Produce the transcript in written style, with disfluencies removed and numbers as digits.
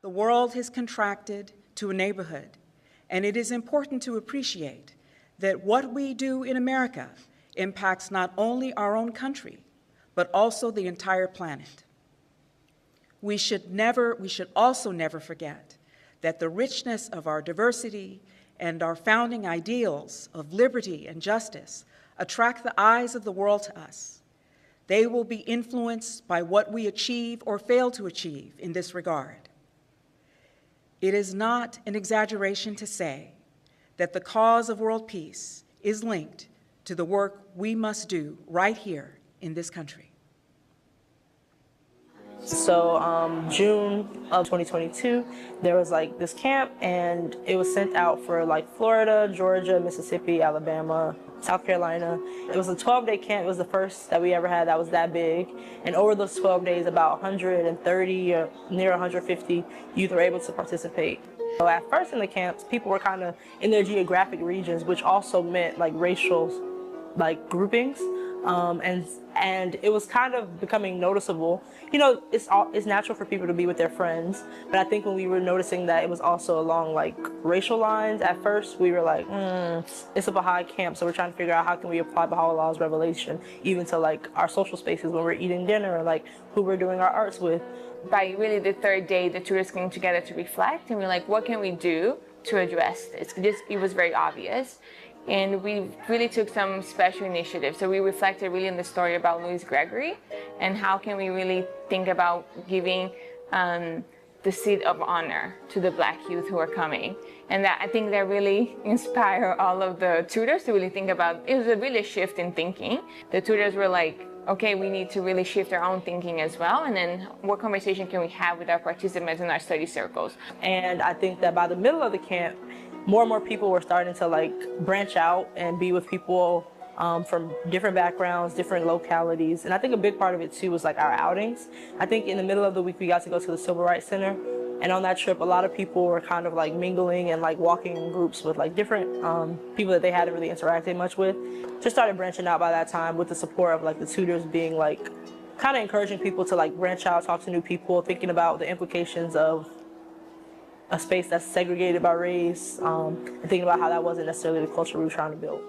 The world has contracted to a neighborhood, and it is important to appreciate that what we do in America impacts not only our own country, but also the entire planet. We should also never forget that the richness of our diversity and our founding ideals of liberty and justice attract the eyes of the world to us. They will be influenced by what we achieve or fail to achieve in this regard. It is not an exaggeration to say that the cause of world peace is linked to the work we must do right here in this country. So June of 2022, there was like this camp, and it was sent out for like Florida, Georgia, Mississippi, Alabama, South Carolina. It was a 12-day camp. It was the first that we ever had that was that big. And over those 12 days, about 130 or near 150 youth were able to participate. So at first in the camps, people were kind of in their geographic regions, which also meant like racial like groupings. And it was kind of becoming noticeable. You know, it's natural for people to be with their friends, but I think when we were noticing that it was also along like racial lines, at first we were like, it's a Baha'i camp, so we're trying to figure out how can we apply Baha'u'llah's revelation even to like our social spaces when we're eating dinner, or like who we're doing our arts with. By really the third day, the tutors came together to reflect, and we're like, what can we do to address this? It was very obvious. And we really took some special initiatives. So we reflected really on the story about Louis Gregory, and how can we really think about giving the seat of honor to the Black youth who are coming. And that, I think that really inspired all of the tutors to really think about, it was a really shift in thinking. The tutors were like, okay, we need to really shift our own thinking as well, and then what conversation can we have with our participants in our study circles. And I think that by the middle of the camp, more and more people were starting to like branch out and be with people from different backgrounds, different localities. And I think a big part of it too was like our outings. I think in the middle of the week we got to go to the Civil Rights Center. And on that trip, a lot of people were kind of like mingling and like walking in groups with like different people that they hadn't really interacted much with. Just started branching out by that time with the support of like the tutors being like, kind of encouraging people to like branch out, talk to new people, thinking about the implications of a space that's segregated by race, and thinking about how that wasn't necessarily the culture we were trying to build.